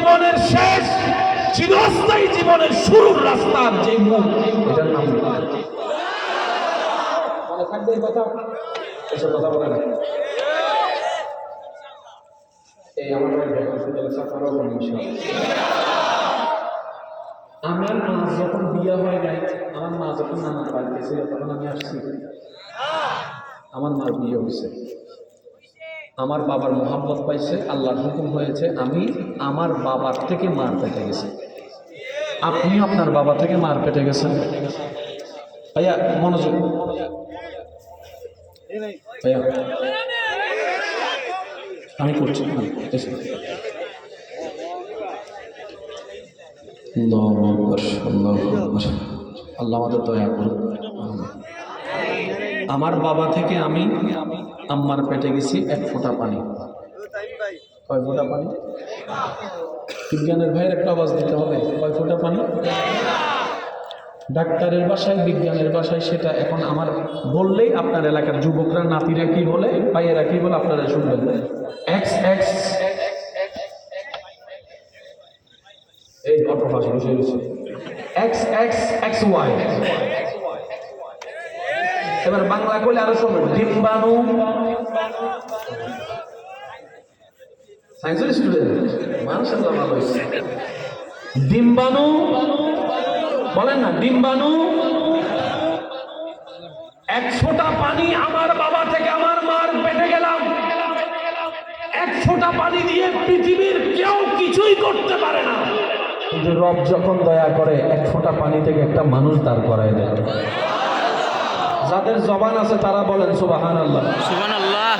জীবনের শেষ, চিরস্থায়ী জীবনের শুরুর রাস্তার যে মুখ, এটার নাম মনে থাকবে। এই কথা এসব কথা বলে না। এই আমার আমার মা যখন বিয়ে হয় নাই, আমার মা যখন আমার বাড়িতে ছিল তখন আমি আসছি, আমার মার বিয়ে হয়েছে, আমার বাবার মোহাম্মত পাইছে, আল্লাহর হুকুম হয়েছে, আমি আমার বাবার থেকে মার পেটে গেছি। আপনিও আপনার বাবা থেকে মার পেটে গেছেন। ভাইয়া মনোযোগ, ভাইয়া আমি করছি। আল্লাহ আমাদের দয়া করুন। আমার বাবা থেকে আমি আম্মার পেটে গেছি 1 ফোঁটা পানি। কয় ফোঁটা পানি? বিজ্ঞানের ভাইয়ের একটা আওয়াজ দিতে হবে। কয় ফোঁটা পানি? ডাক্তারের ভাষায়, বিজ্ঞানের ভাষায় সেটা এখন আমার বললেই আপনার এলাকার যুবকরা, নাতিরা কি বলে, ভাইয়েরা কি বলে, আপনারা শুনবেন। এক্স এক্স এই অটো ভাষা বসে গেছে, এক্স এক্স এক্স ওয়াই। এবার বাংলা করলে আরো শুনবেন, ডিম্বাণু। সায়েন্সের স্টুডেন্ট মাশাআল্লাহ, ভালো হয়েছে। ডিম্বাণু বলেন না, ডিম্বাণু। 1 ফোঁটা পানি আমার বাবা থেকে আমার মার পেটে গেলাম। 1 ফোঁটা পানি দিয়ে পৃথিবীর কেউ কিছুই করতে পারে না, কিন্তু রব যখন দয়া করে 1 ফোঁটা পানি থেকে একটা মানুষ দাঁড় করায় দেয়। যাদের জবান আছে তারা বলেন সুবহানাল্লাহ, সুবহানাল্লাহ।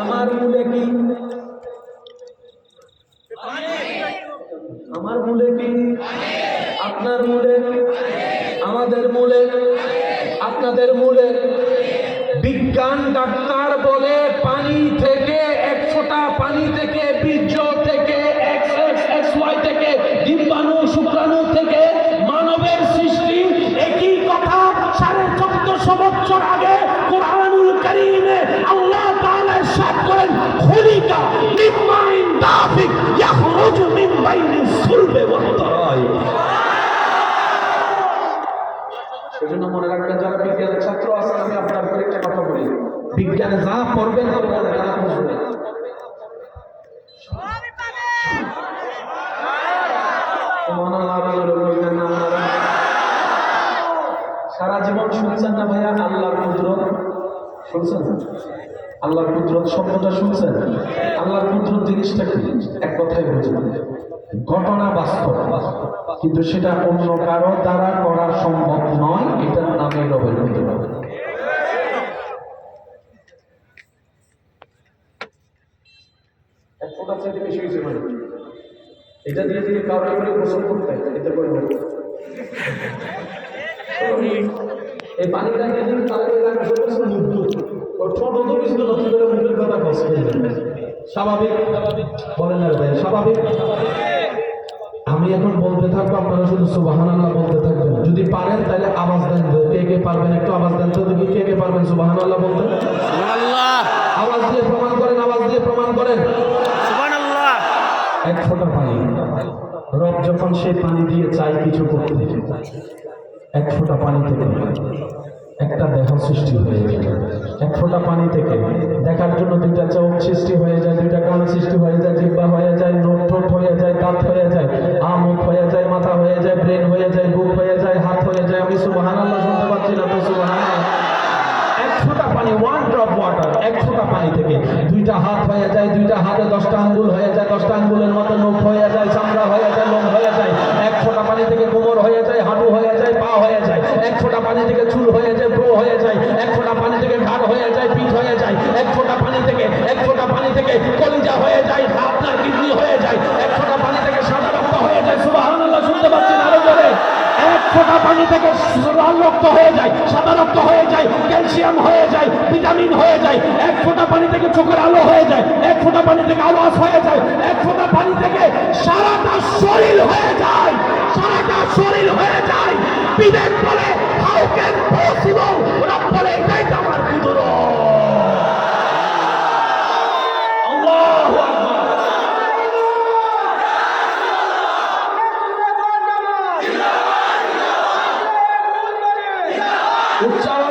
আমার মূলে কি, আমার মূলে কি, আপনার মূলে, আমাদের মূলে, আপনাদের মূলে। বিজ্ঞান ডাক্তার বলে পানি থেকে, 1 ফোঁটা পানি থেকে, বীর্য থেকে, XY থেকে, ডিম্বাণু শুক্রাণু থেকে মানবের সৃষ্টি। একই কথা 1450 বছর আগে কুরআনুল কারীমে আল্লাহ তাআলা ইরশাদ করেন, খুলিকা মিন মাইন দাফিক ইয়াখরুজু মিন বাইনিস সুলবি ওয়াত তারাইব। সেজন্য মনে রাখবেন, যারা বিজ্ঞানের ছাত্র আছেন, আমি আপনার একটা কথা বলি, বিজ্ঞানে যা পড়বেন আপনারা তা বুঝবেন। সারা জীবন শুনছেন না ভাইয়া আল্লাহর কুদরত? শুনছেন আল্লাহর কুদরত শব্দটা? শুনছেন আল্লাহর কুদরত জিনিসটা কি? এক কথায় বুঝবেন, ঘটনা বাস্তব, কিন্তু সেটা অন্য কারো দ্বারা করা সম্ভব নয়। এটার নামে রবের কুদরত। এক ফোঁটা চাইতে বেশি হয়েছে মানে এটা দিয়ে দিয়ে কাউকে করে গোসল করতে, এতে করে এই পানিটা দিয়ে দিন, তাদের এলাকা ছোট তো কিছু নতুন করে মুখের কথা কষ্ট স্বাভাবিক বলেন না ভাই, স্বাভাবিক। আমি এখন বলতে থাকবো, আপনারা শুধু সুবহানাল্লাহ বলতে থাকবেন। যদি পারেন তাহলে আওয়াজ দেন। কে কে পারবেন একটু আওয়াজ দেন তো দেখি, কে কে পারবেন সুবহানাল্লাহ বলতে? সুবহানাল্লাহ। আওয়াজ দিয়ে প্রমাণ করেন, আওয়াজ দিয়ে প্রমাণ করেন সুবহানাল্লাহ। 1 ফোঁটা পানি, রব যখন সেই পানি দিয়ে চাই কিছু করতে, 1 ফোঁটা পানি থেকে একটা দেহ সৃষ্টি হয়ে যায়। 1 ফোঁটা পানি থেকে দেখার জন্য 2টা চোখ সৃষ্টি হয়ে যায়, 2টা কান সৃষ্টি হয়ে যায়, জিহ্বা হয়ে যায়, নোট ঠোঁট হয়ে যায়, দাঁত হয়ে যায়, মুখ হয়ে যায়, মাথা হয়ে যায়, ব্রেন হয়ে যায়, বুক হয়ে যায়, হাত হয়ে যায়। আমি সুবহানাল্লাহ শুনতে পাচ্ছি না তো? সুবহানাল্লাহ। 1 ফোঁটা পানি, 1 ড্রপ ওয়াটার, 1 ফোঁটা পানি থেকে 2টা হাত হয়ে যায়, 2টা হাতে 10টা আঙ্গুল হয়ে যায়, 10টা আঙ্গুলের মতো নখ হয়ে যায়, চামড়া হয়ে যায়, লোম হয়ে যায়। 1 ফোঁটা পানি থেকে কোমর হয়ে যায়, হাঁটু হয়ে যায়, পা হয়ে যায়। 1 ফোঁটা পানি থেকে চুল হয়ে যায়, ব্রো হয়ে যায়। 1 ফোঁটা পানি থেকে ঘাড় হয়ে যায়, পিঠ হয়ে যায়। 1 ফোঁটা পানি থেকে, 1 ফোঁটা পানি থেকে কলিজা হয়ে যায়, আপনার কিডনি হয়ে যায়। 1 ফোঁটা পানি থেকে সাদা রক্ত হয়ে যায়। সুবহানাল্লাহ শুনতে পাচ্ছেন আরো জোরে? 1 ফোঁটা পানি থেকে লাল রক্ত হয়ে যায়, সাদা রক্ত হয়ে যায়, ক্যালসিয়াম হয়ে যায়, ভিটামিন হয়ে যায়। 1 ফোঁটা পানি থেকে চোখের আলো হয়ে যায়, 1 ফোঁটা পানি থেকে আওয়াজ হয়ে যায়, 1 ফোঁটা পানি থেকে সারাটা শরীর হয়ে যায়, সারাটা শরীর হয়ে যায়। বিবেক বলে হাউ ক্যান পসিবল, রব বলে এটাই তো আমার কুদরত। আল্লাহু আকবার। উচ্চারণ